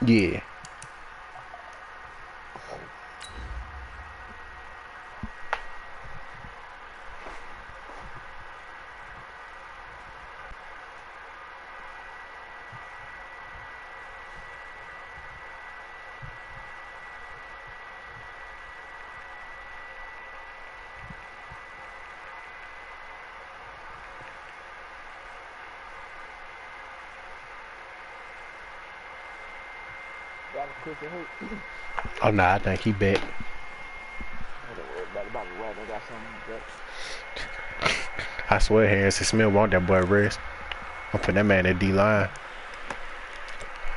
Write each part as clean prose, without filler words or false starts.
Yeah. Oh nah, I think he bet. I swear Harrison Smith want that boy rest. I'm putting that man at D-line.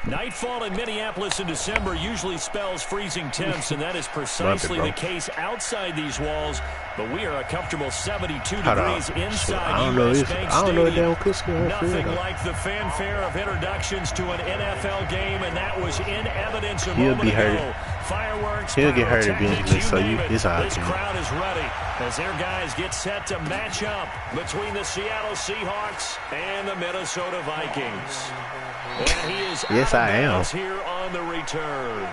Nightfall in Minneapolis in December usually spells freezing temps, and that is precisely the case outside these walls. But we are a comfortable 72 degrees inside U.S. Bank Stadium. Nothing like the fanfare of introductions to an NFL game, and that was in evidence a moment ago. Fireworks, he'll get hurt eventually, so it's all this crowd is ready as their guys get set to match up between the Seattle Seahawks and the Minnesota Vikings. And he is yes, I am. Here on the return.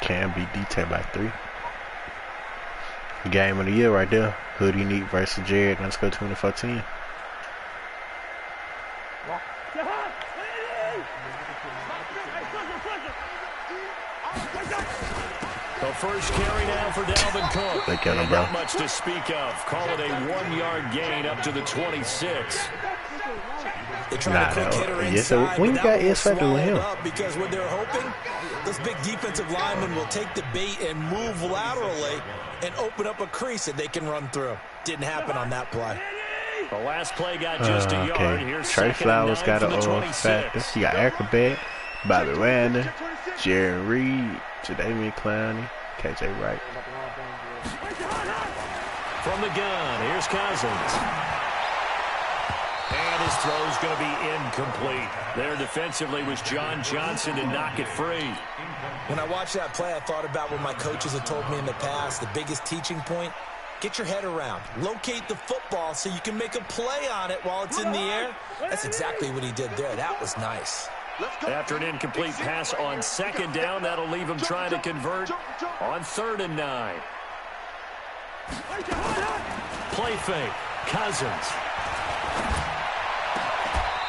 Can be detailed by 3. Game of the year right there. Hoodie Neat versus Jared. Let's go 24-10. The first carry now for Dalvin Cook. They got him, bro. Not much to speak of. Call it a 1-yard gain up to the 26. Yes, so when you got S factor with him. Because what they're hoping, this big defensive lineman will take the bait and move laterally and open up a crease that they can run through. Didn't happen on that play. The last play got just a yard. Here's Trey Flowers got a factor. He got Acrobat, Bobby Wagner, Jerry Reed, Jadeveon Clowney, KJ Wright. From the gun, here's Cousins. And his throw's going to be incomplete. There defensively was John Johnson to knock it free. When I watched that play, I thought about what my coaches had told me in the past. The biggest teaching point, get your head around. Locate the football so you can make a play on it while it's in the air. That's exactly what he did there. That was nice. After an incomplete pass on 2nd down, that'll leave him trying to convert on 3rd and 9. Play fake. Cousins.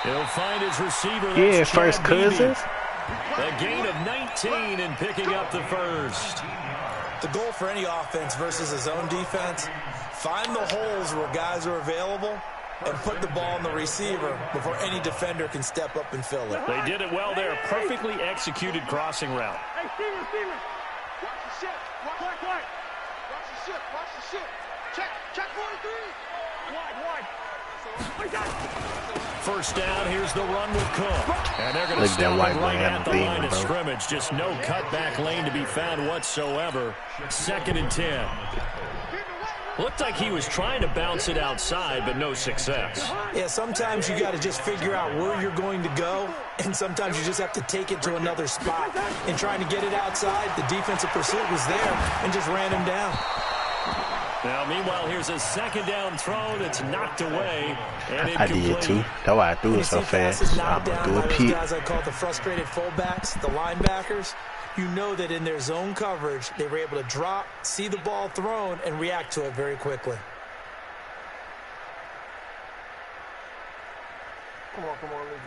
He'll find his receiver. Yeah, first Cousins. A gain of 19 and picking up the first. The goal for any offense versus his own defense, find the holes where guys are available and put the ball in the receiver before any defender can step up and fill it. They did it well there. Perfectly executed crossing route. Hey, Steven. Watch the shit. Watch the shit. Watch the shit. Check 43. Wide. First down, here's the run with Cook. And they're going to stop right at the line of scrimmage. Just no cutback lane to be found whatsoever. 2nd and 10. Looked like he was trying to bounce it outside, but no success. Yeah, sometimes you got to just figure out where you're going to go, and sometimes you just have to take it to another spot. And trying to get it outside, the defensive pursuit was there and just ran him down. Now, meanwhile, here's a 2nd down throw that's knocked away and incomplete. I did too. That's why I threw it so fast. I'm going to do a peek. Guys I call the frustrated fullbacks, the linebackers, you know that in their zone coverage, they were able to drop, see the ball thrown, and react to it very quickly.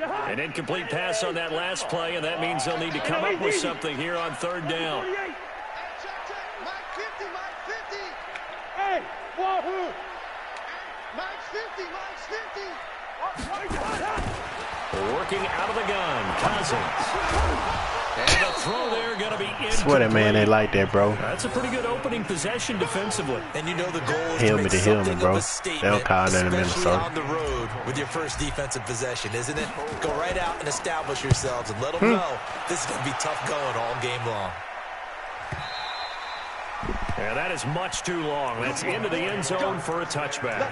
An incomplete pass on that last play, and that means they'll need to come up with something here on 3rd down. Hey, Wahoo! Mike's 50. Working out of the gun, Cousins. And the throw there going to be incomplete. Swear, man, they like that, bro. That's a pretty good opening possession defensively. And you know the goal is helmet to make something bro. of a statement, They don't call that in especially Minnesota. on the road with your first defensive possession, isn't it? Go right out and establish yourselves and let them know this is going to be tough going all game long. Yeah, that is much too long. That's into the end zone for a touchback.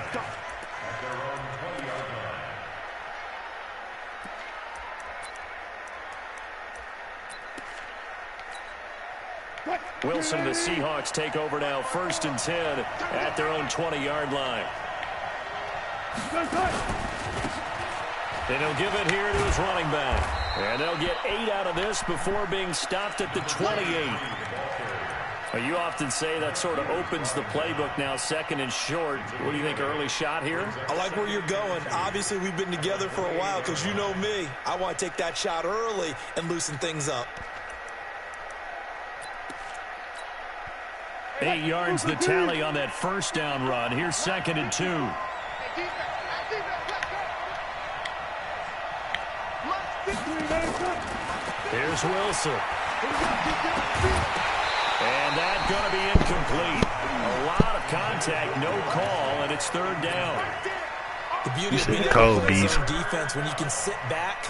Wilson and the Seahawks take over now, 1st and 10 at their own 20-yard line. And he'll give it here to his running back. And they'll get 8 out of this before being stopped at the 28. You often say that sort of opens the playbook now, 2nd and short. What do you think, early shot here? I like where you're going. Obviously, we've been together for a while because you know me. I want to take that shot early and loosen things up. 8 yards the tally on that 1st down run. Here's 2nd and 2. Here's Wilson. And that's going to be incomplete. A lot of contact, no call, and it's 3rd down. The beauty of being able to play zone defense, when you can sit back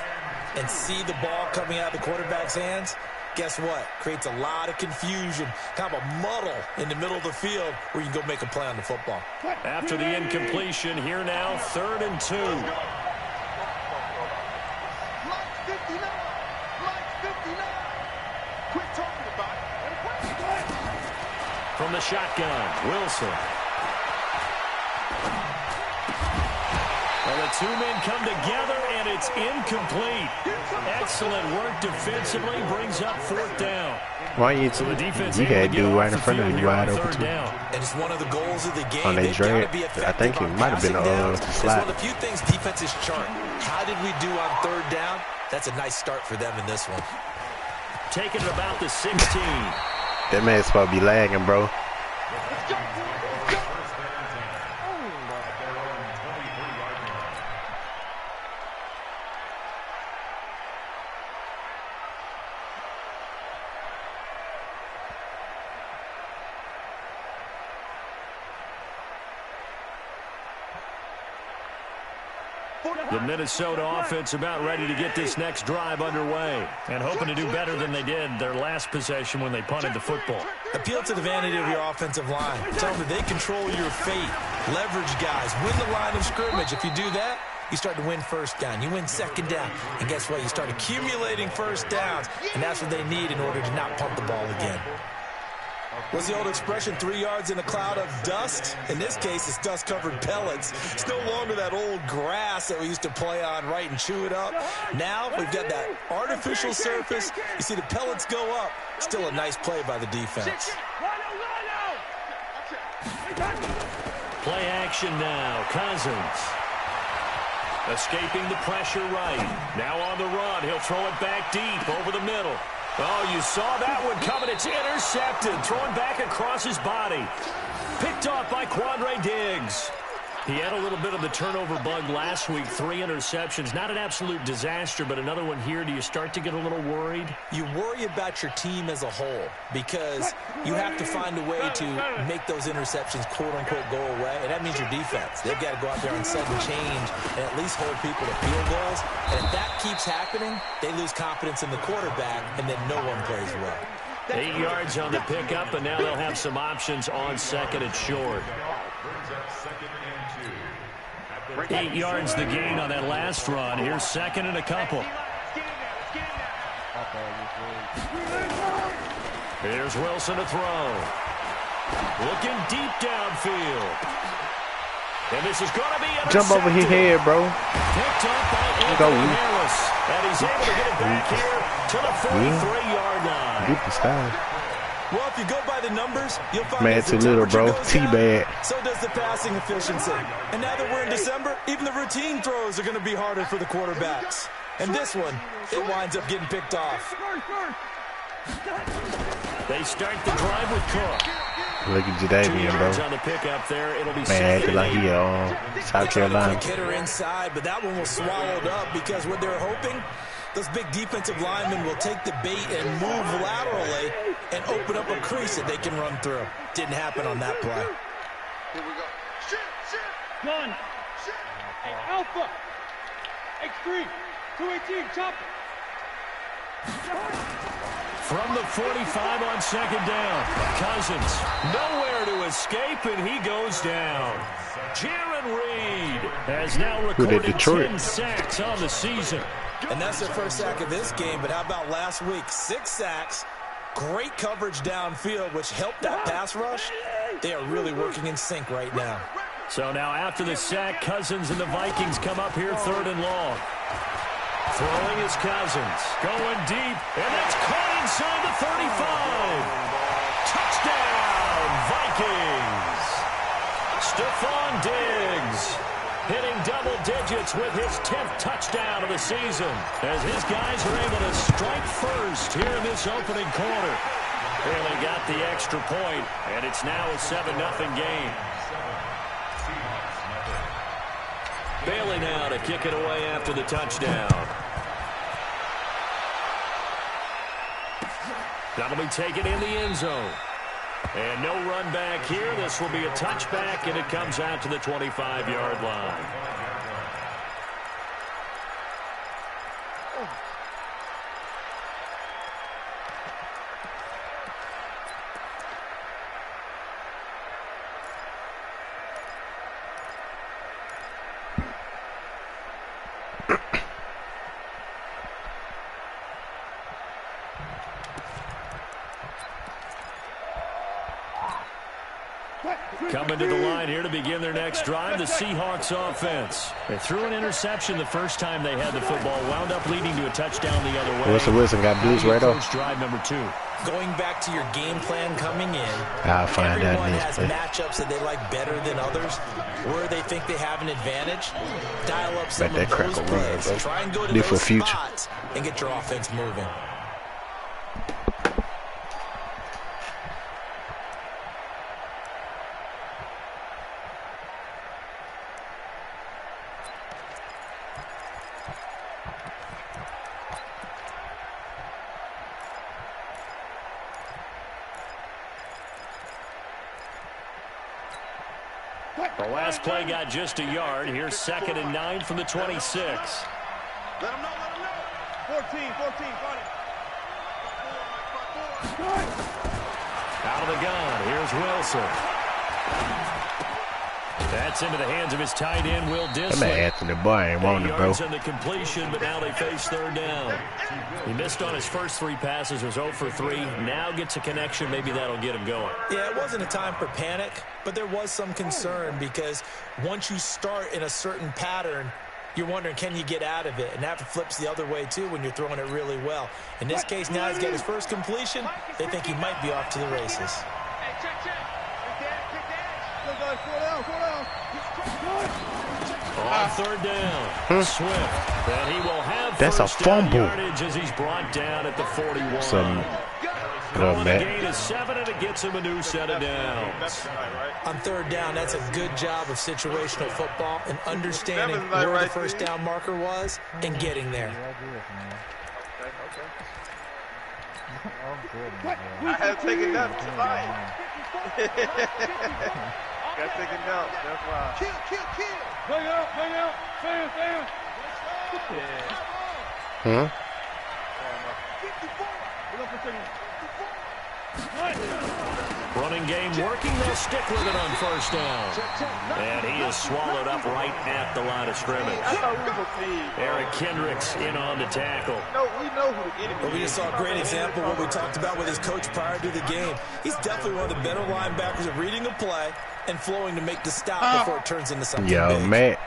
and see the ball coming out of the quarterback's hands, guess what? Creates a lot of confusion, kind of a muddle in the middle of the field where you can go make a play on the football. After the incompletion, here now, 3rd and 2. From the shotgun, Wilson. Well, the 2 men come together, and it's incomplete. Excellent work defensively, brings up 4th down. Why you so the defense you had dude right in front of you wide open too. And it's one of the goals of the game. On that drive, I think it might have been a slide. It's one of the few things defenses chart. How did we do on 3rd down? That's a nice start for them in this one. Taking it about the 16. That man's supposed to be lagging, bro. The Minnesota offense about ready to get this next drive underway and hoping to do better than they did their last possession when they punted the football. Appeal to the vanity of your offensive line. Tell them that they control your fate. Leverage guys. Win the line of scrimmage. If you do that, you start to win 1st down. You win 2nd down. And guess what? You start accumulating 1st downs. And that's what they need in order to not punt the ball again. What's the old expression, 3 yards in a cloud of dust? In this case, it's dust-covered pellets. It's no longer that old grass that we used to play on, right, and chew it up. Now we've got that artificial surface. You see the pellets go up. Still a nice play by the defense. Play action now. Cousins. Escaping the pressure right. Now on the run. He'll throw it back deep over the middle. Oh, you saw that one coming. It's intercepted. Thrown back across his body. Picked off by Quandre Diggs. He had a little bit of the turnover bug last week. 3 interceptions. Not an absolute disaster, but another one here. Do you start to get a little worried? You worry about your team as a whole because you have to find a way to make those interceptions, quote-unquote, go away, and that means your defense. They've got to go out there and sudden change and at least hold people to field goals. And if that keeps happening, they lose confidence in the quarterback, and then no one plays well. 8 yards on the pickup, and now they'll have some options on 2nd and short. 8 yards the gain on that last run. Here's 2nd and a couple. Here's Wilson to throw. Looking deep downfield. And this is going to be intercepted. Jump over his head, bro. Picked up by Anthony Harris. And he's able to get it back here to the 43-yard line. Get the style. Well, if you go by the numbers, you'll find man, too little, bro. T-bad. So does the passing efficiency. And now that we're in December, even the routine throws are going to be harder for the quarterbacks. And this one, it winds up getting picked off. They start the drive with Cook. Look at Jadavian, bro. On the pickup there, it'll be man, acting like he South Carolina. Quick hitter inside, but that one was swallowed up because what they're hoping, those big defensive linemen will take the bait and move laterally and open up a crease that they can run through. Didn't happen on that play. Here we go. Shift. Gun. Hey, Alpha. X3. 218. Chopper. From the 45 on 2nd down. Cousins nowhere to escape, and he goes down. Jaron Reed has now recorded 10 sacks on the season. And that's their first sack of this game, but how about last week? 6 sacks, Great coverage downfield, which helped that pass rush. They are really working in sync right now. So now after the sack, Cousins and the Vikings come up here 3rd and long. Throwing is Cousins. Going deep, and that's caught inside the 35. Touchdown, Vikings. Stephon Diggs hitting double digits with his 10th touchdown of the season as his guys are able to strike first here in this opening quarter. Barely got the extra point, and it's now a 7-0 game. Bailey now to kick it away after the touchdown. That'll be taken in the end zone. And no run back here. This will be a touchback, and it comes out to the 25-yard line. Coming to the line here to begin their next drive, the Seahawks offense. They threw an interception the first time they had the football, wound up leading to a touchdown the other way. Russell Wilson got blues right off. Drive number 2. Going back to your game plan coming in, I'll find out everyone next has play. matchups that they like better than others, where they think they have an advantage. Dial up some Bet of that those crack will run, plays. bro. Try and go to Need those for future. spots and get your offense moving. The last play got just a yard. Here's 2nd and 9 from the 26. Let him know, let him know. 14, got it. Out of the gun, here's Wilson. That's into the hands of his tight end, Will That man Disley. Anthony Boy ain't want it, bro. Yards on the completion, but now they face 3rd down. He missed on his first 3 passes, was 0 for 3. Now gets a connection. Maybe that'll get him going. Yeah, it wasn't a time for panic, but there was some concern because once you start in a certain pattern, you're wondering, can you get out of it? And that flips the other way, too, when you're throwing it really well. In this case, now he's got his first completion. They think he might be off to the races. Hey, check. Go, guys, slow down. On 3rd down, Swift. And he will have That's a first down fumble. yardage as he's brought down at the 41. Some Calling the man. gain is 7, and it gets him a new set of downs. On 3rd down, that's a good job of situational football and understanding where the first down marker was and getting there. I have taken that tonight. Got taken out, that's why. Kill. Hang out. Fan. Huh? Running game working. They'll stick with it on first down. And he is swallowed up right at the line of scrimmage. I thought we were team. Eric Kendricks in on the tackle. No, we know who the enemy is. Well, we just saw a great example of what we talked about with his coach prior to the game. He's definitely one of the better linebackers at reading a play and flowing to make the stop before it turns into something Yo, big. man.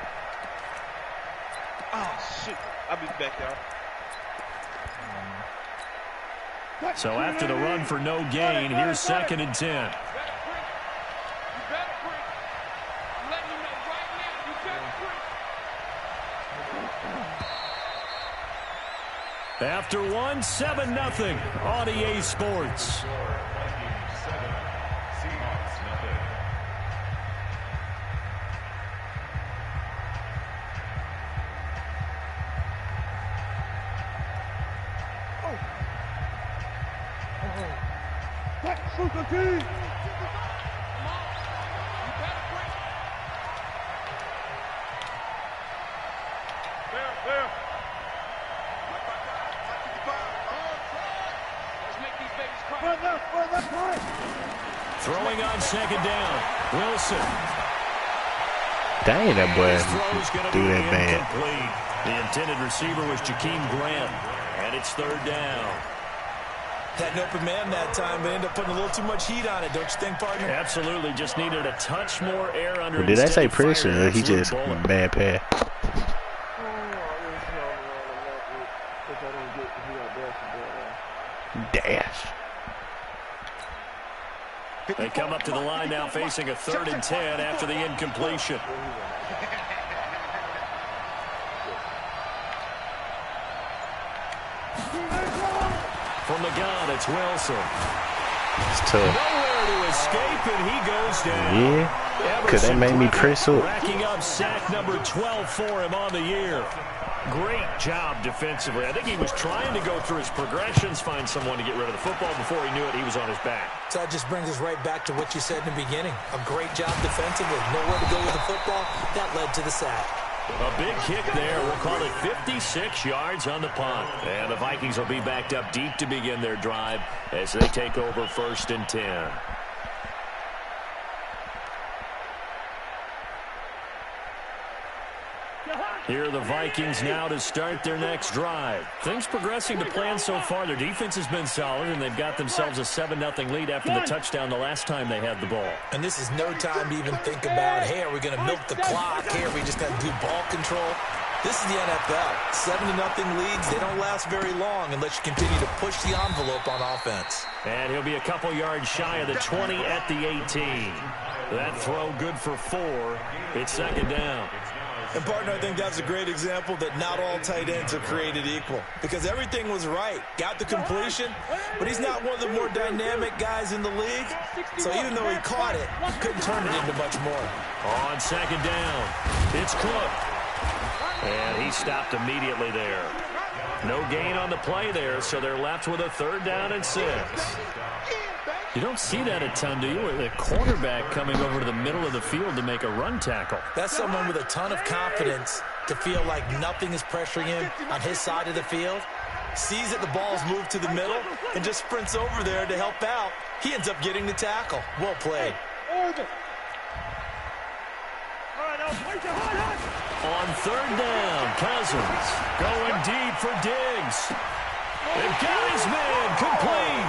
Oh, shit. I'll be back, y'all. So after the run for no gain, here's 2nd and 10. After 1, 7-0 on EA Sports. Throwing on 2nd down, Wilson. Dang, that boy His throw's gonna do be that bad. incomplete. The intended receiver was Jakeem Grant, and it's 3rd down. Had an open man that time, but ended up putting a little too much heat on it, don't you think, partner? Absolutely. Just needed a touch more air under. Did I say pressure or he just bad pass? Dash. They come up to the line now facing a 3rd and 10 after the incompletion. From the gun, it's Wilson. It's tough. Nowhere to escape, and he goes down. Yeah, because they made me press up. Racking up sack number 12 for him on the year. Great job defensively. I think he was trying to go through his progressions, find someone to get rid of the football. Before he knew it, he was on his back. So that just brings us right back to what you said in the beginning. A great job defensively. Nowhere to go with the football. That led to the sack. A big kick there. We'll call it 56 yards on the punt. And the Vikings will be backed up deep to begin their drive as they take over 1st and 10. Here are the Vikings now to start their next drive. Things progressing to plan so far. Their defense has been solid, and they've got themselves a 7-0 lead after the touchdown the last time they had the ball. And this is no time to even think about, hey, are we going to milk the clock? Hey, are we just going to do ball control? This is the NFL. 7-0 leads, they don't last very long unless you continue to push the envelope on offense. And he'll be a couple yards shy of the 20 at the 18. That throw good for 4. It's 2nd down. And, partner, I think that's a great example that not all tight ends are created equal. Because everything was right. Got the completion, but he's not one of the more dynamic guys in the league. So even though he caught it, couldn't turn it into much more. On 2nd down, it's Cook. And he stopped immediately there. No gain on the play there, so they're left with a 3rd down and 6. You don't see that a ton, do you? With a quarterback coming over to the middle of the field to make a run tackle. That's someone with a ton of confidence to feel like nothing is pressuring him on his side of the field. Sees that the ball's moved to the middle and just sprints over there to help out. He ends up getting the tackle. Well played. On 3rd down, Cousins going deep for Diggs. They've got his man complete.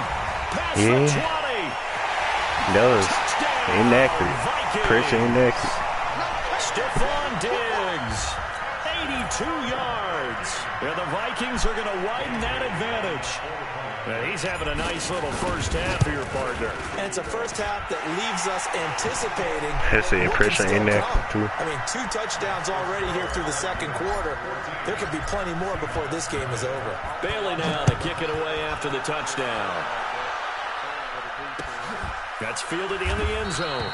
Pass for 20. Those inaccurate. Pressure inaccurate. Stephon Diggs, 82 yards. And the Vikings are going to widen that advantage. And he's having a nice little first half for your partner. And it's a first half that leaves us anticipating. That's the impression inaccurate too. I mean, 2 touchdowns already here through the 2nd quarter. There could be plenty more before this game is over. Bailey now to kick it away after the touchdown. That's fielded in the end zone.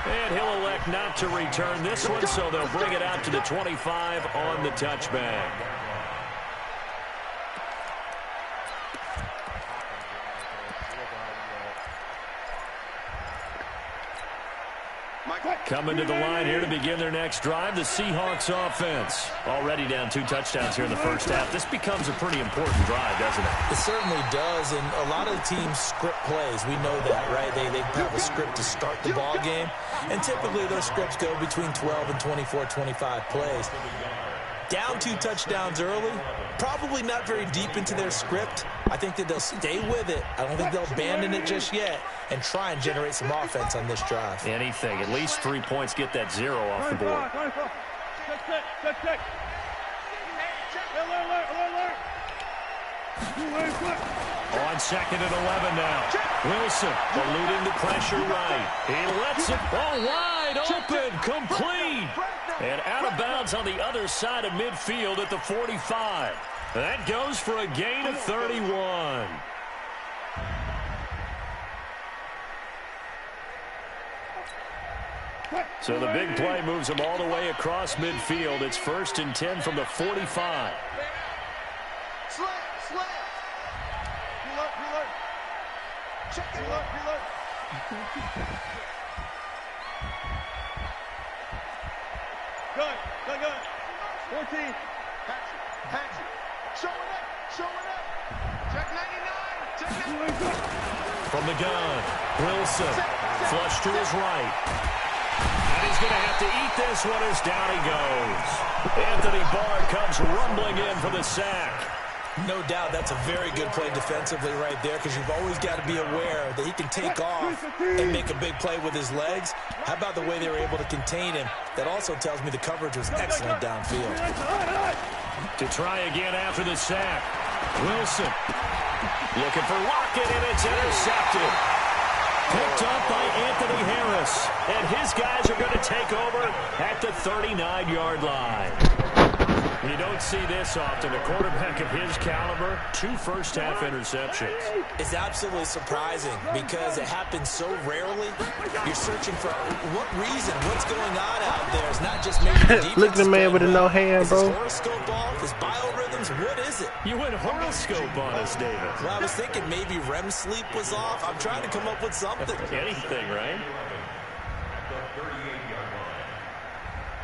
And he'll elect not to return this one, so they'll bring it out to the 25 on the touchback. Coming to the line here to begin their next drive, the Seahawks offense. Already down 2 touchdowns here in the first half. This becomes a pretty important drive, doesn't it? It certainly does, and a lot of the teams script plays. We know that, right? They have a script to start the ball game, and typically those scripts go between 12 and 24, 25 plays. Down 2 touchdowns early, probably not very deep into their script. I think that they'll stay with it. I don't think they'll abandon it just yet and try and generate some offense on this drive. Anything. At least 3 points, get that 0 off the board. On 2nd and 11 now. Wilson eluding the pressure right. He lets it ball wide open, complete. And out of bounds on the other side of midfield at the 45. That goes for a gain of 31. So the big play moves them all the way across midfield. It's 1st and 10 from the 45. Slam. Reload. Check. Reload. Good. 14. Patch it. Showing up. Check 99. From the gun, Wilson, flush to his right. And he's going to have to eat this one as down he goes. Anthony Barr comes rumbling in for the sack. No doubt that's a very good play defensively right there, because you've always got to be aware that he can take off and make a big play with his legs. How about the way they were able to contain him? That also tells me the coverage was excellent downfield. To try again after the sack. Wilson looking for Lockett, and it's intercepted. Picked up by Anthony Harris, and his guys are going to take over at the 39-yard line. You don't see this often. A quarterback of his caliber, 2 first-half interceptions. It's absolutely surprising because it happens so rarely. You're searching for what reason, what's going on out there. It's not just maybe the defense. Look at the man with the no hand, bro. Is his horoscope off? His biorhythms? What is it? You went horoscope on us, David. Well, I was thinking maybe REM sleep was off. I'm trying to come up with something. Anything, right?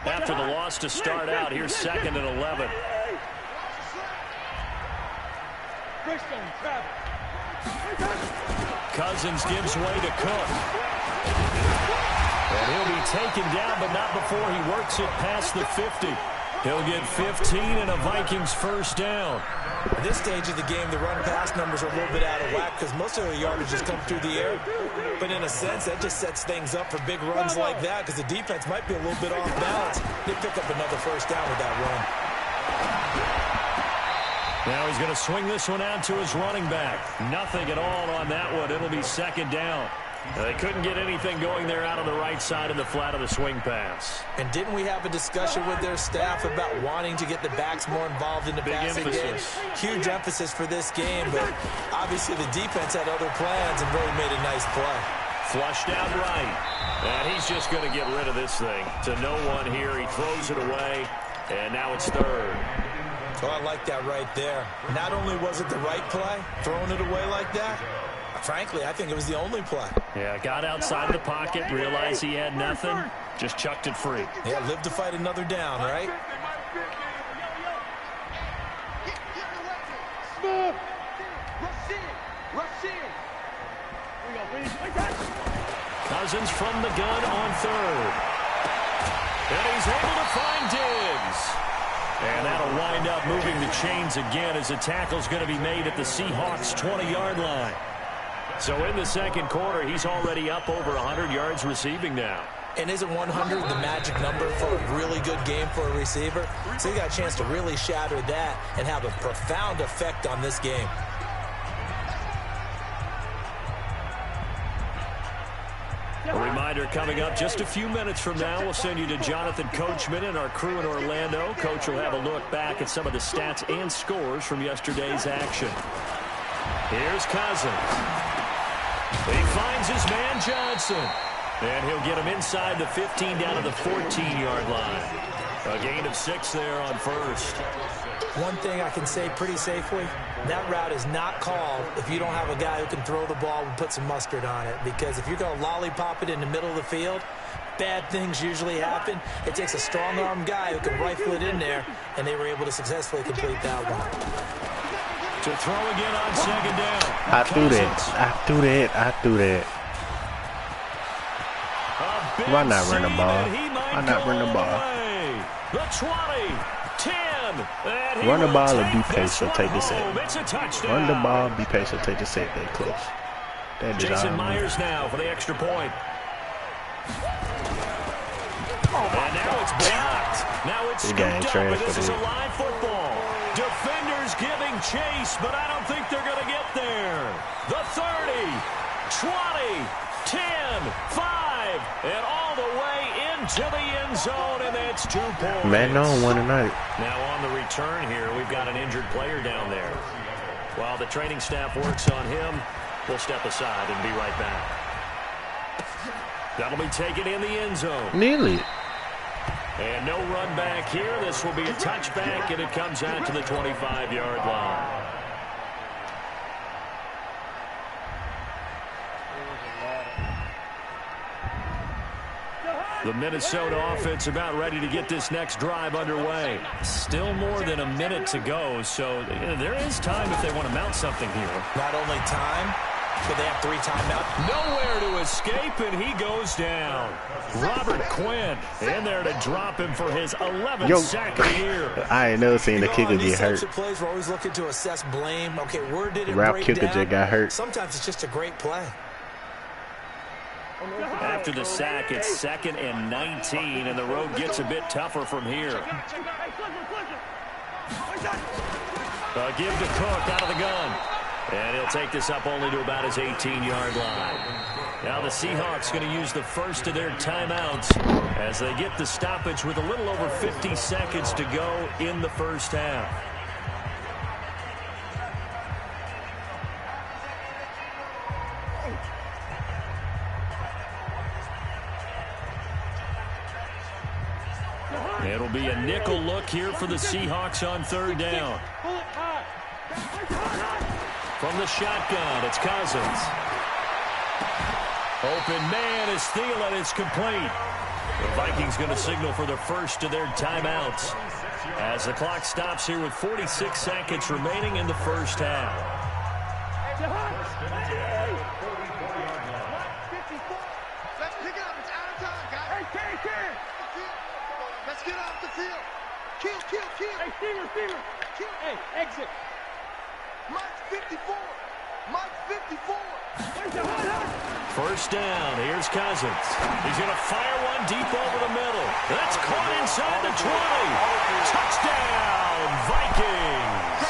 After the loss to start out, here's 2nd and 11. Cousins gives way to Cook. And he'll be taken down, but not before he works it past the 50. He'll get 15 and a Vikings first down. At this stage of the game, the run-pass numbers are a little bit out of whack because most of the yardage has come through the air. But in a sense, that just sets things up for big runs like that because the defense might be a little bit off balance. They pick up another first down with that run. Now he's going to swing this one out to his running back. Nothing at all on that one. It'll be 2nd down. They couldn't get anything going there out on the right side in the flat of the swing pass. And didn't we have a discussion with their staff about wanting to get the backs more involved in the passing game? Huge emphasis for this game, but obviously the defense had other plans and really made a nice play. Flushed out right. And he's just going to get rid of this thing. To no one here. He throws it away, and now it's 3rd. Oh, I like that right there. Not only was it the right play, throwing it away like that, frankly, I think it was the only play. Yeah, got outside of the pocket, realized he had nothing, just chucked it free. Yeah, live to fight another down, right? Cousins from the gun on 3rd. And he's able to find Diggs. And that'll wind up moving the chains again as the tackle's going to be made at the Seahawks' 20-yard line. So in the 2nd quarter, he's already up over 100 yards receiving now. And isn't 100 the magic number for a really good game for a receiver? So he got a chance to really shatter that and have a profound effect on this game. A reminder coming up just a few minutes from now. We'll send you to Jonathan Coachman and our crew in Orlando. Coach will have a look back at some of the stats and scores from yesterday's action. Here's Cousins. He finds his man Johnson. And he'll get him inside the 15 down to the 14-yard line. A gain of 6 there on 1st. One thing I can say pretty safely, that route is not called if you don't have a guy who can throw the ball and put some mustard on it. Because if you're going to lollipop it in the middle of the field, bad things usually happen. It takes a strong-arm guy who can rifle it in there, and they were able to successfully complete that one. To throw again on 2nd down. I threw that. Why not run the ball? Why not run the ball? The 20, 10. Run the ball and be patient. Take the set. It's a touchdown. Run the ball, be patient. Take the set. That close. That is Jason Myers now for the extra point. And now it's blocked. Now it's scooped up, and this is a live football. Defenders giving chase, but I don't think they're going to get there. The 30, 20, 10, 5, and all the way into the end zone, and that's 2 points. Man, no one tonight. Now on the return here, we've got an injured player down there. While the training staff works on him, we'll step aside and be right back. That'll be taken in the end zone. Nearly. And no run back here. This will be a touchback, and it comes out to the 25-yard line. The Minnesota offense about ready to get this next drive underway. Still more than a minute to go, so there is time if they want to mount something here. Not only time, But they have 3 timeouts. Nowhere to escape, and he goes down. Robert Quinn in there to drop him for his 11th sack of the year. I ain't never seen the kicker get hurt. These plays, we're always looking to assess blame. Okay, where did it Rap break kicker down? just got hurt. Sometimes it's just a great play. After the sack, it's 2nd and 19, and the road gets a bit tougher from here. Give to Cook out of the gun. And he'll take this up only to about his 18-yard line. Now the Seahawks going to use the first of their timeouts as they get the stoppage with a little over 50 seconds to go in the first half. It'll be a nickel look here for the Seahawks on 3rd down. From the shotgun, it's Cousins. Open man is Thielen. It's complete. The Vikings going to signal for the first of their timeouts as the clock stops here with 46 seconds remaining in the first half. Let's pick it up. It's out of time, guys. Let's get off the field. Kill. Hey, Steamer. Kill. Hey, exit. Mike 54. Mike 54. First down. Here's Cousins. He's going to fire one deep over the middle. That's caught inside the 20. Touchdown, Vikings.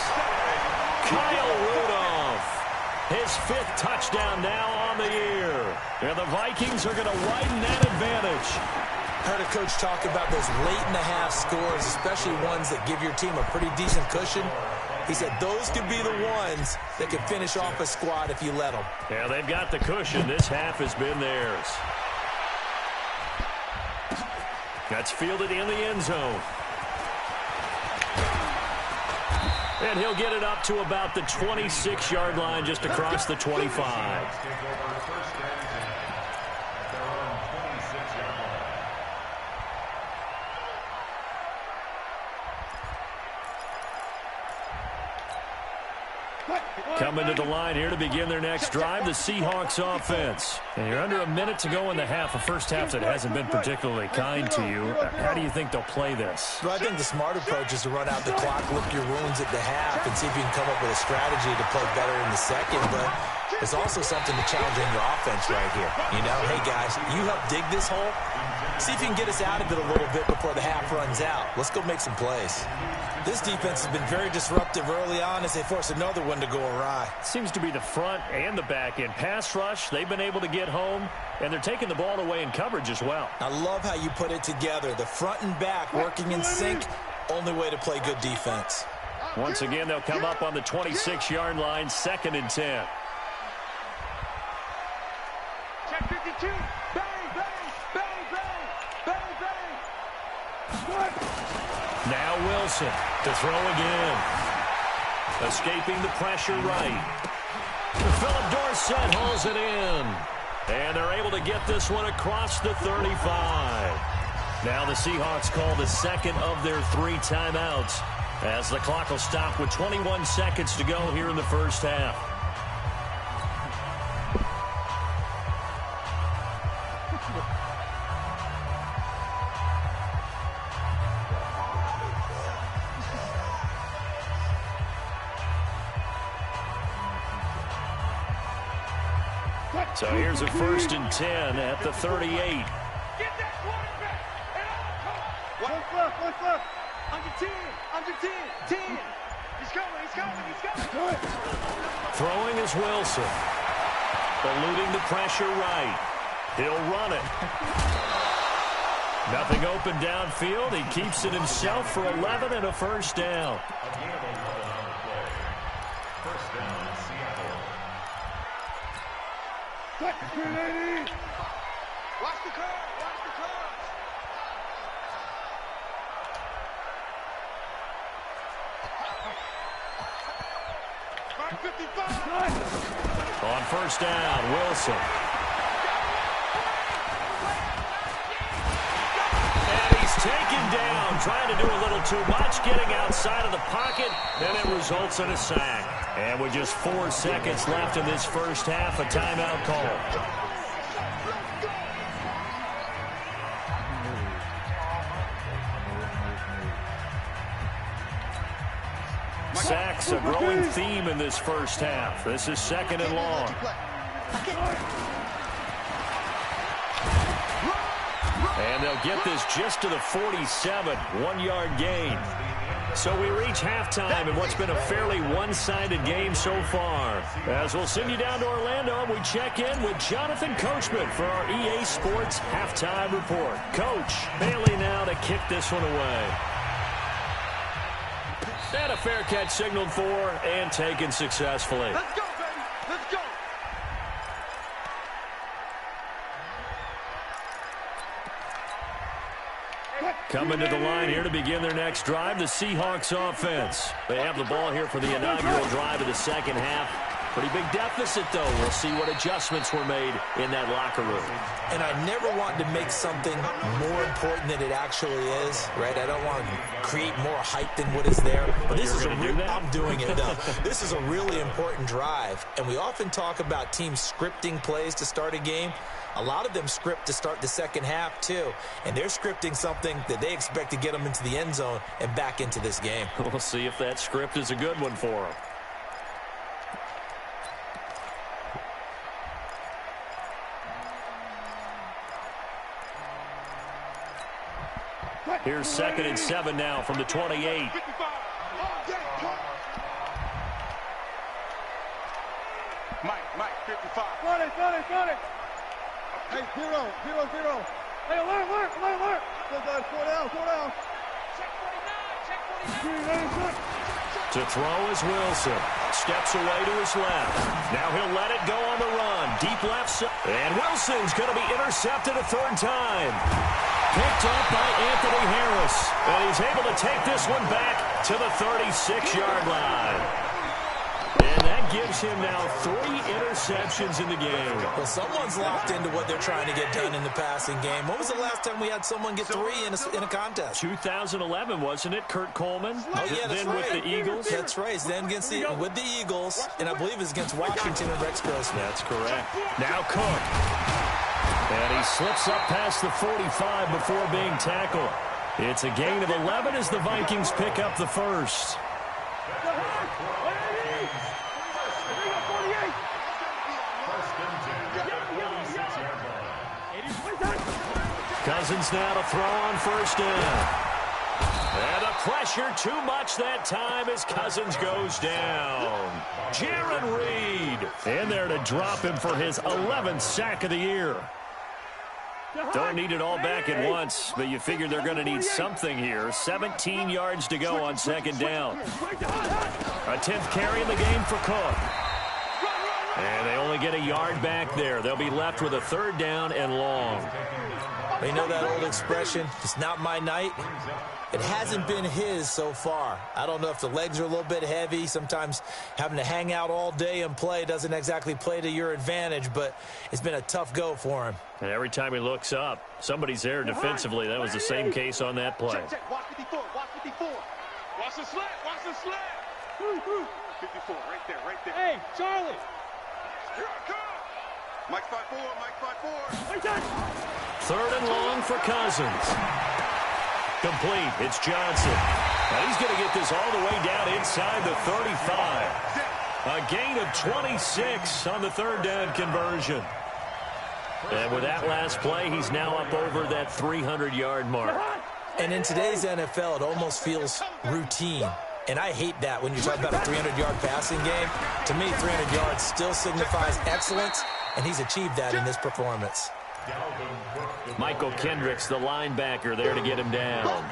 Kyle Rudolph. His 5th touchdown now on the year. And the Vikings are going to widen that advantage. Heard a coach talk about those late-in-the-half scores, especially ones that give your team a pretty decent cushion. He said those could be the ones that can finish off a squad if you let them. Yeah, they've got the cushion. This half has been theirs. That's fielded in the end zone. And he'll get it up to about the 26-yard line, just across the 25. Coming to the line here to begin their next drive, the Seahawks offense. And you're under a minute to go in the half. A first half that hasn't been particularly kind to you. How do you think they'll play this? Well, I think the smart approach is to run out the clock, lick your wounds at the half, and see if you can come up with a strategy to play better in the second. But there's also something to challenge in your offense right here. You know, hey, guys, you help dig this hole. See if you can get us out of it a little bit before the half runs out. Let's go make some plays. This defense has been very disruptive early on as they force another one to go awry. Seems to be the front and the back end. Pass rush, they've been able to get home, and they're taking the ball away in coverage as well. I love how you put it together. The front and back working in sync, only way to play good defense. Once again, they'll come up on the 26-yard line, 2nd and 10. Check 52. Bang, bang, bang, bang, bang, bang. Now Wilson to throw again. Escaping the pressure right. Philip Dorsett hauls it in. And they're able to get this one across the 35. Now the Seahawks call the 2nd of their 3 timeouts as the clock will stop with 21 seconds to go here in the first half. So here's a 1st and 10 at the 38. Get that quarterback. What's left? Under 10. 10. He's coming. Throwing is Wilson. Eluding the pressure right. He'll run it. Nothing open downfield. He keeps it himself for 11 and a first down. Watch the car. Mark 55. On first down, Wilson. And he's taken down, trying to do a little too much, getting outside of the pocket, and it results in a sack. And with just 4 seconds left in this first half, a timeout call. Sacks, a growing theme in this first half. This is 2nd and long. And they'll get this just to the 47, 1-yard gain. So we reach halftime in what's been a fairly one-sided game so far. As we'll send you down to Orlando, we check in with Jonathan Coachman for our EA Sports Halftime Report. Coach, Bailey now to kick this one away. And a fair catch signaled for and taken successfully. Let's go, baby. Let's go. Coming to the line here to begin their next drive, the Seahawks offense. They have the ball here for the inaugural drive of the second half. Pretty big deficit, though. We'll see what adjustments were made in that locker room. And I never want to make something more important than it actually is, right? I don't want to create more hype than what is there. But this is I'm doing it, though. This is a really important drive. And we often talk about teams scripting plays to start a game. A lot of them script to start the second half, too. And they're scripting something that they expect to get them into the end zone and back into this game. We'll see if that script is a good one for them. Here's 2nd and 7 now from the 28. Hey, Mike, 55. Got it. Hey, 0. Hey, alert. Slow down. Check 49. To throw is Wilson. Steps away to his left. Now he'll let it go on the run. Deep left side. And Wilson's going to be intercepted a 3rd time. Picked up by Anthony Harris. And he's able to take this one back to the 36-yard line. And that gives him now 3 interceptions in the game. Well, someone's locked into what they're trying to get done in the passing game. When was the last time we had someone get 3 in a contest? 2011, wasn't it, Kurt Coleman? Oh, yeah, that's then right. with the Eagles? That's right. Then with the Eagles, and I believe it's against Washington and Rex Grossman. That's correct. Now Cook. And he slips up past the 45 before being tackled. It's a gain of 11 as the Vikings pick up the first. Cousins now to throw on 1st down. And the pressure too much that time as Cousins goes down. Jaron Reed in there to drop him for his 11th sack of the year. Don't need it all back at once, but you figure they're going to need something here. 17 yards to go on 2nd down. A 10th carry in the game for Cook. And they only get a yard back there. They'll be left with a 3rd down and long. They know that old expression, it's not my night. It hasn't been his so far. I don't know if the legs are a little bit heavy. Sometimes having to hang out all day and play doesn't exactly play to your advantage, but it's been a tough go for him. And every time he looks up, somebody's there defensively. That was the same case on that play. Check. Watch 54. Watch the slant. 54, right there. Hey, Charlie. Here I come. Mike 5-4. 3rd and long for Cousins. Complete. It's Johnson. Now he's going to get this all the way down inside the 35. A gain of 26 on the 3rd down conversion. And with that last play, he's now up over that 300-yard mark. And in today's NFL, it almost feels routine. And I hate that when you talk about a 300-yard passing game. To me, 300 yards still signifies excellence, and he's achieved that in this performance. Michael Kendricks, the linebacker, there to get him down.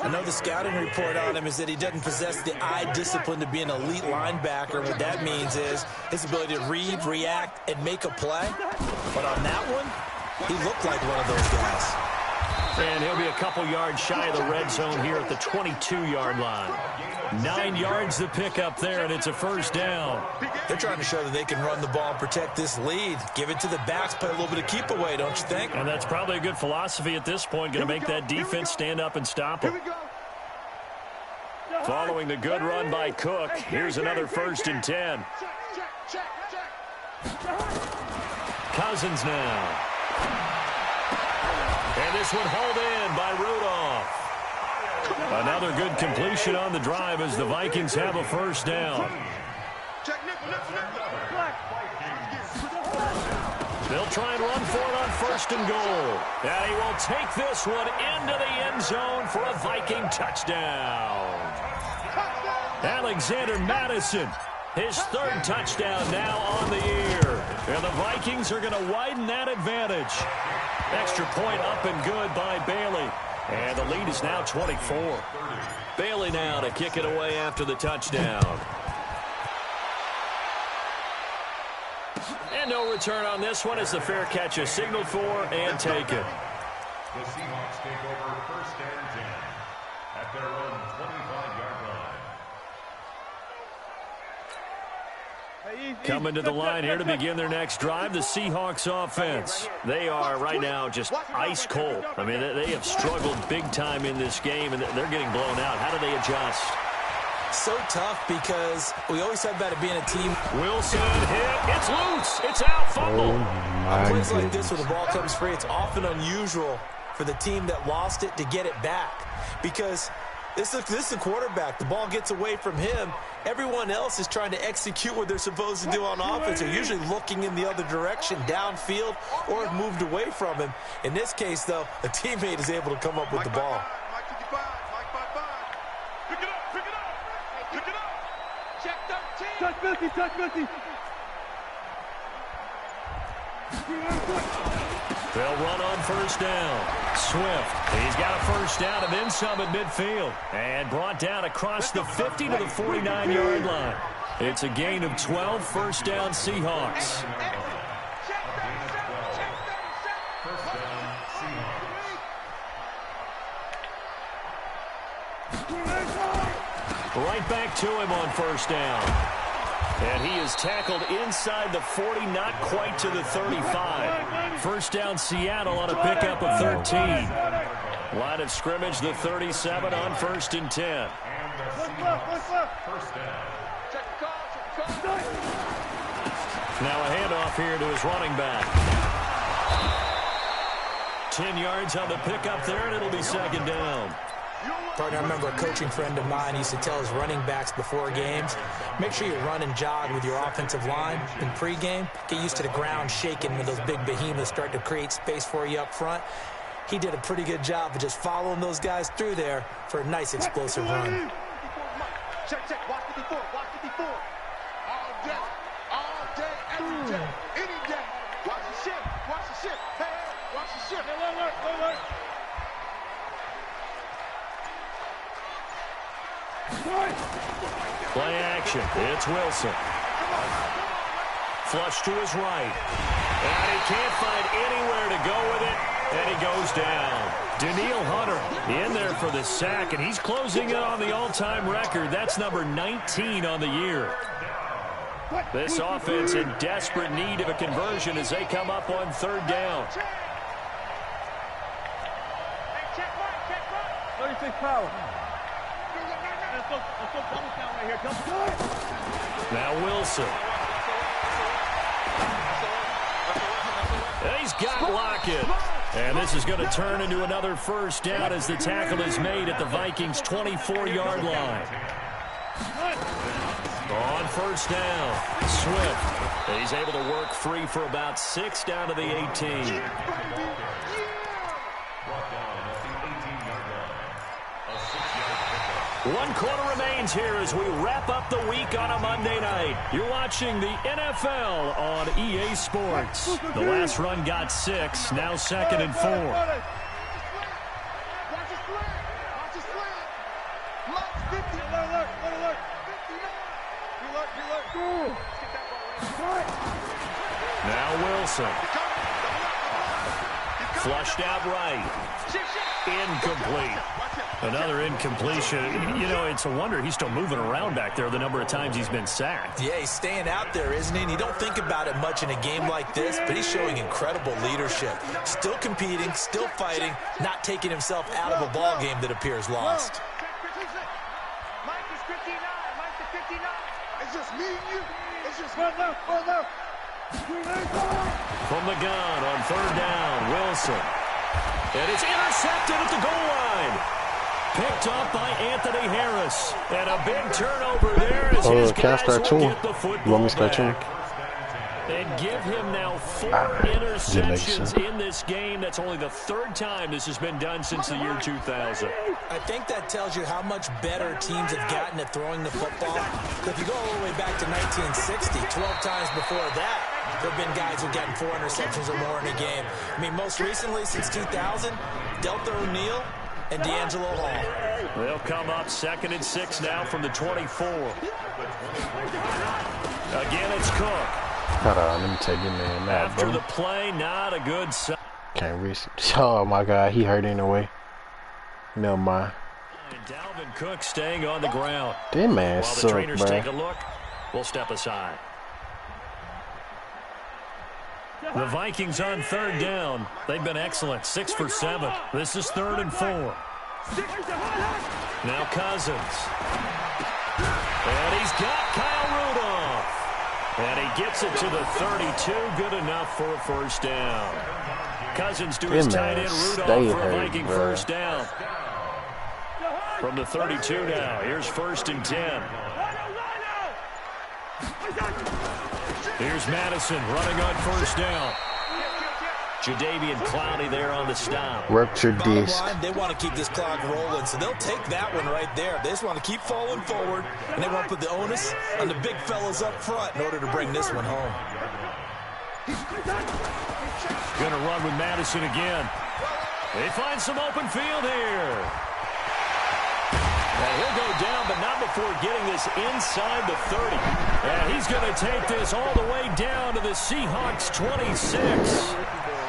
I know the scouting report on him is that he doesn't possess the eye discipline to be an elite linebacker. What that means is his ability to read, react, and make a play. But on that one, he looked like one of those guys. And he'll be a couple yards shy of the red zone here at the 22-yard line. 9 yards to pick up there, and it's a 1st down. They're trying to show that they can run the ball and protect this lead. Give it to the backs, play a little bit of keep away, don't you think? And that's probably a good philosophy at this point, going to make that defense stand up and stop them. Following the good run by Cook, here's another 1st and 10. Cousins now. And this one hauled in by Rudolph. Another good completion on the drive as the Vikings have a 1st down. They'll try and run for it on 1st and goal. And he will take this one into the end zone for a Viking touchdown. Alexander Madison, his 3rd touchdown now on the year. And the Vikings are going to widen that advantage. Extra point up and good by Bailey. And the lead is now 24. Bailey now to kick it away after the touchdown. And no return on this one as the fair catch is signaled for and taken. The Seahawks take over 1st and 10 at their own 25-yard line. Coming to the line here to begin their next drive, the Seahawks offense. They are right now just ice cold. I mean, they have struggled big time in this game, and they're getting blown out. How do they adjust? So tough because we always said about it being a team. Wilson hit. It's loose. It's out. Fumble. On plays like this where the ball comes free, it's often unusual for the team that lost it to get it back. Because this is the quarterback. The ball gets away from him. Everyone else is trying to execute what they're supposed to do on offense. They're usually looking in the other direction, downfield, or have moved away from him. In this case, though, a teammate is able to come up with the ball. Touch 50, touch 50. They'll run on 1st down. Swift, he's got a 1st down and then some at midfield. And brought down across the 50 to the 49-yard line. It's a gain of 12, 1st down Seahawks. Right back to him on 1st down. And he is tackled inside the 40, not quite to the 35. 1st down Seattle on a pickup of 13. Line of scrimmage, the 37 on 1st and 10. Now a handoff here to his running back. 10 yards on the pickup there, and it'll be 2nd down. Partner, I remember a coaching friend of mine used to tell his running backs before games, make sure you run and jog with your offensive line in pregame. Get used to the ground shaking when those big behemoths start to create space for you up front. He did a pretty good job of just following those guys through there for a nice explosive run. Check, check, watch 54, watch 54. All day, every day, any day. Watch the ship, hey, watch the ship. Alert. Play action. It's Wilson. Flush to his right. And he can't find anywhere to go with it. And he goes down. Daniil Hunter in there for the sack. And he's closing in on the all-time record. That's number 19 on the year. This offense in desperate need of a conversion as they come up on 3rd down. 36 power. Now Wilson. And he's got Lockett. And this is going to turn into another 1st down as the tackle is made at the Vikings' 24-yard line. On 1st down, Swift. He's able to work free for about 6 down to the 18. One quarter remains here as we wrap up the week on a Monday night. You're watching the NFL on EA Sports. The last run got 6, now 2nd and 4. Now Wilson. Flushed out right. Incomplete. Another incompletion. You know, it's a wonder he's still moving around back there the number of times he's been sacked. Yeah, he's staying out there, isn't he? And you don't think about it much in a game like this, but he's showing incredible leadership. Still competing, still fighting, not taking himself out of a ball game that appears lost. It's just me and you. It's just Run left, run left. From the gun on third down, Wilson. And it's intercepted at the goal line. Picked up by Anthony Harris. And a big turnover there as his guys will get the football back. And give him now 4 interceptions in this game. That's only the 3rd time this has been done since the year 2000. I think that tells you how much better teams have gotten at throwing the football. If you go all the way back to 1960, 12 times before that, there have been guys who have gotten 4 interceptions or more in a game. I mean, most recently, since 2000, Delta O'Neal and D'Angelo Hall. They'll come up 2nd and 6 now from the 24. Again, it's Cook. Hold on, let me take your man out, After bro. the play, not a good sign. Can't risk it. Oh my God, he hurt anyway. Never mind. And Dalvin Cook staying on the ground. That man While the suck, trainers bro. take a look, we'll step aside. The Vikings on 3rd down. They've been excellent. 6 for 7. This is 3rd and 4. Now Cousins. And he's got Kyle Rudolph. And he gets it to the 32. Good enough for a first down. Cousins to his tight end Rudolph for a Viking first down. From the 32 now. Here's 1st and 10. Here's Madison running on first down. Jadeveon Clowney there on the stop. Rupture disc. They want to keep this clock rolling, so they'll take that one right there. They just want to keep falling forward, and they want to put the onus on the big fellas up front in order to bring this one home. Going to run with Madison again. They find some open field here. And he'll go down, but not before getting this inside the 30. And he's going to take this all the way down to the Seahawks 26.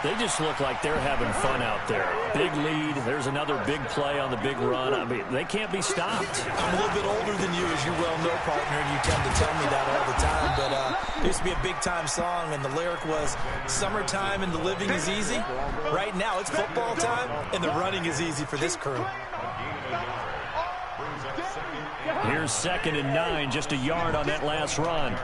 They just look like they're having fun out there. Big lead. There's another big play on the big run. I mean, they can't be stopped. I'm a little bit older than you, as you well know, partner, and you tend to tell me that all the time. But there used to be a big-time song, and the lyric was, "Summertime and the living is easy." Right now, it's football time, and the running is easy for this crew. Here's 2nd and 9, just a yard on that last run.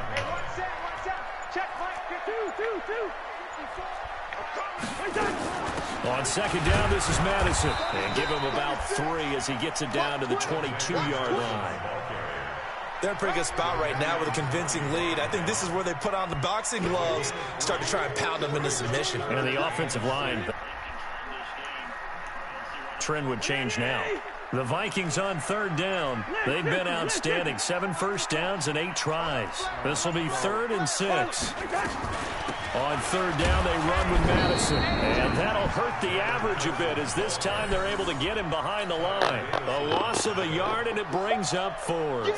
On 2nd down, this is Madison. And give him about 3 as he gets it down to the 22-yard line. They're in a pretty good spot right now with a convincing lead. I think this is where they put on the boxing gloves, start to try and pound them into submission. And the offensive line. Trend would change now. The Vikings on 3rd down. They've been outstanding. 7 first downs and 8 tries. This will be 3rd and 6. On 3rd down, they run with Madison. And that'll hurt the average a bit as this time they're able to get him behind the line. A loss of a yard, and it brings up 4th.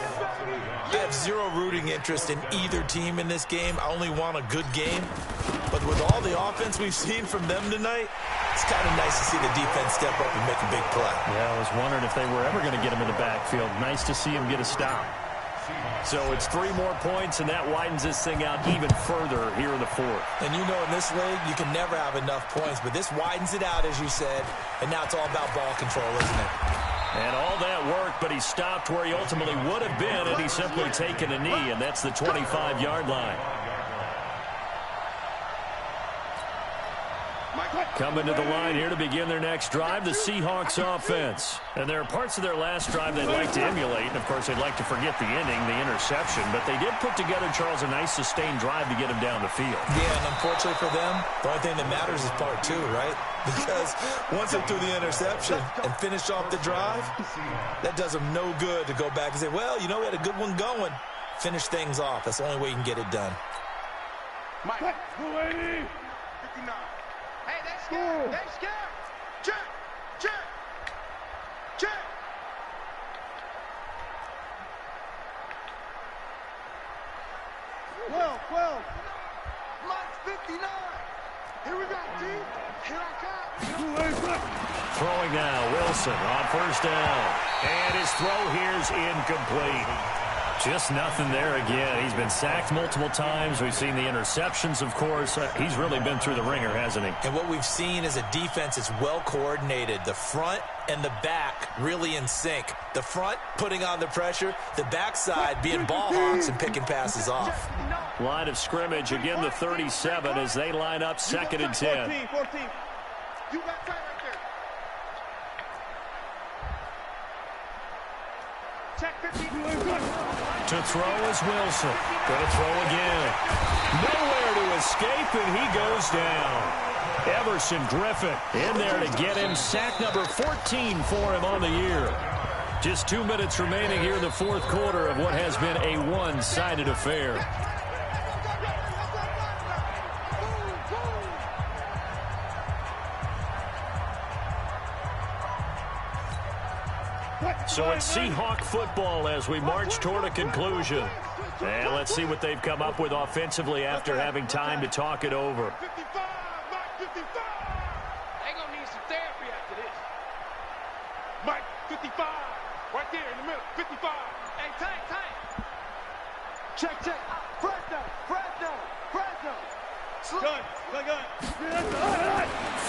I have zero rooting interest in either team in this game. I only want a good game. But with all the offense we've seen from them tonight, it's kind of nice to see the defense step up and make a big play. Yeah, I was wondering if they were ever going to get him in the backfield. Nice to see him get a stop. So it's 3 more points, and that widens this thing out even further here in the 4th. And you know in this league, you can never have enough points, but this widens it out, as you said, and now it's all about ball control, isn't it? And all that work, but he stopped where he ultimately would have been had he simply taken a knee, and that's the 25-yard line. Coming to the line here to begin their next drive, the Seahawks offense. And there are parts of their last drive they'd like to emulate. And, of course, they'd like to forget the ending, the interception. But they did put together, Charles, a nice sustained drive to get him down the field. Yeah, and unfortunately for them, the only thing that matters is part 2, right? Because once they threw the interception and finished off the drive, that does them no good to go back and say, well, you know, we had a good one going. Finish things off. That's the only way you can get it done. Mike. 59. Hey, they scared. They scared. Check. Check. Check. Well. Mike's 59. Here we go, T. Here I come. Throwing now, Wilson on 1st down. And his throw here's incomplete. Just nothing there again. He's been sacked multiple times. We've seen the interceptions, of course. He's really been through the ringer, hasn't he? And what we've seen is a defense that's well coordinated. The front and the back really in sync. The front putting on the pressure. The backside being ball hawks and picking passes off. Line of scrimmage, again the 37 as they line up 2nd and 10. 14. You got time right there. Check 15. To throw is Wilson. Going to throw again. Nowhere to escape, and he goes down. Everson Griffin in there to get him. Sack number 14 for him on the year. Just 2 minutes remaining here in the 4th quarter of what has been a one-sided affair. So it's Seahawk football as we march toward a conclusion. And let's see what they've come up with offensively after having time to talk it over. 55, Mike 55. They gonna need some therapy after this. Mike 55, right there in the middle. 55. Hey, Tank. Check. Fred down. Gun.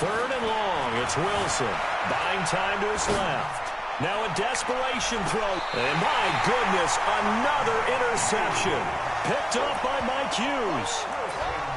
3rd and long. It's Wilson. Buying time to his left. Now a desperation throw. And my goodness, another interception. Picked off by Mike Hughes.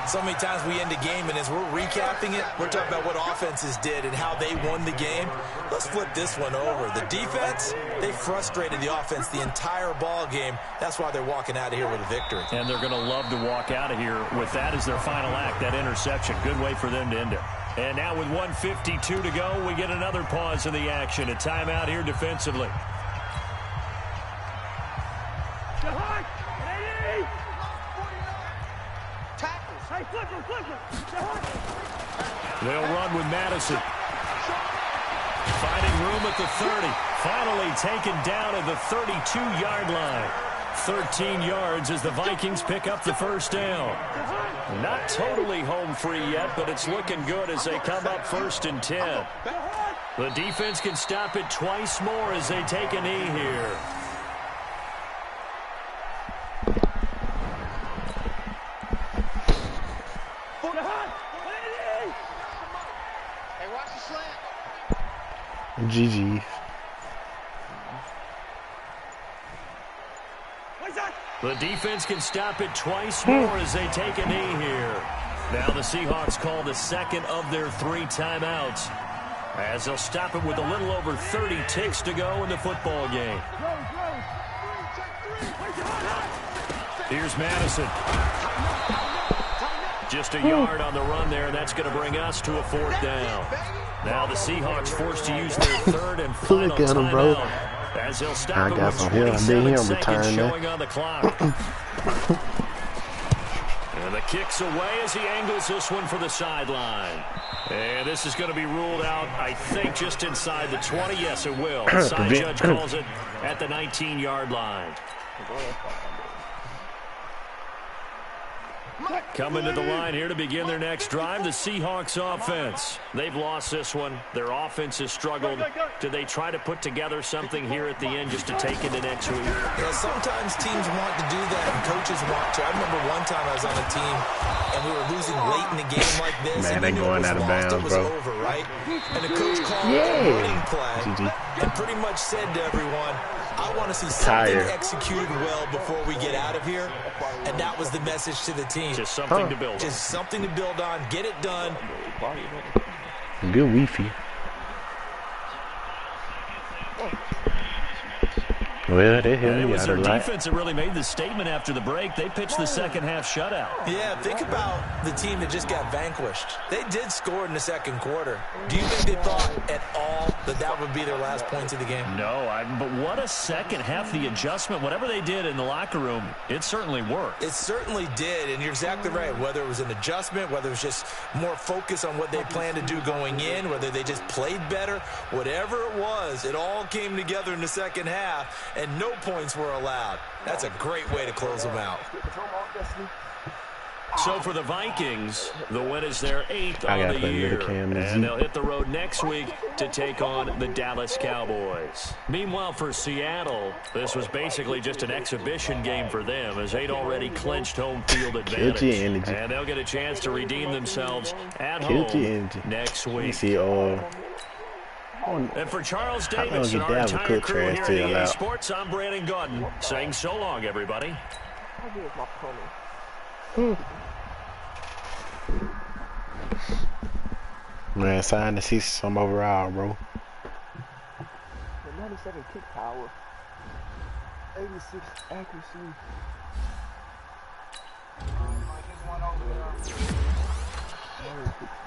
So many times we end a game, and as we're recapping it, we're talking about what offenses did and how they won the game. Let's flip this one over. The defense, they frustrated the offense the entire ball game. That's why they're walking out of here with a victory. And they're going to love to walk out of here with that as their final act, that interception. Good way for them to end it. And now with 1:52 to go, we get another pause in the action. A timeout here defensively. They'll run with Madison. Finding room at the 30. Finally taken down at the 32-yard line. 13 yards as the Vikings pick up the first down. Not totally home free yet, but it's looking good as they come up 1st and 10. The defense can stop it twice more as they take a knee here. Hey, watch the slant. GG. The defense can stop it twice more as they take a knee here. Now the Seahawks call the 2nd of their 3 timeouts as they'll stop it with a little over 30 ticks to go in the football game. Here's Madison. Just a yard on the run there. That's going to bring us to a 4th down. Now the Seahawks forced to use their 3rd and final timeout. As they'll stop it with 27 seconds showing on the clock. And the kick's away as he angles this one for the sideline. And this is going to be ruled out, I think, just inside the 20. Yes, it will. The side judge calls it at the 19-yard line. Coming to the line here to begin their next drive, the Seahawks offense. They've lost this one. Their offense has struggled. Do they try to put together something here at the end just to take into next week? Yeah, sometimes teams want to do that and coaches want to. I remember one time I was on a team and we were losing late in the game like this. Man, they going out of bounds, bro. It was over, right? And the coach called a running play and pretty much said to everyone, I want to see something executed well before we get out of here. And that was the message to the team. Just something to build on. Just something to build on. Get it done. Good Wi-Fi. Well, they hit it me was out their of light. defense that really made the statement after the break. They pitched the second half shutout. Yeah, think about the team that just got vanquished. They did score in the 2nd quarter. Do you think they thought at all that that would be their last points of the game? No, but what a second half. The adjustment, whatever they did in the locker room, it certainly worked. It certainly did, and you're exactly right. Whether it was an adjustment, whether it was just more focus on what they planned to do going in, whether they just played better, whatever it was, it all came together in the second half, and no points were allowed. That's a great way to close them out. So for the Vikings, the win is their 8th on the year, and they'll hit the road next week to take on the Dallas Cowboys. Meanwhile, for Seattle, this was basically just an exhibition game for them as they'd already clinched home field advantage. And they'll get a chance to redeem themselves at home next week. And for Charles Davis and our entire crew here at EA Sports, I'm Brandon Gaudin saying so long, everybody. Man, sign to see some overall, bro. 97 kick power, 86 accuracy.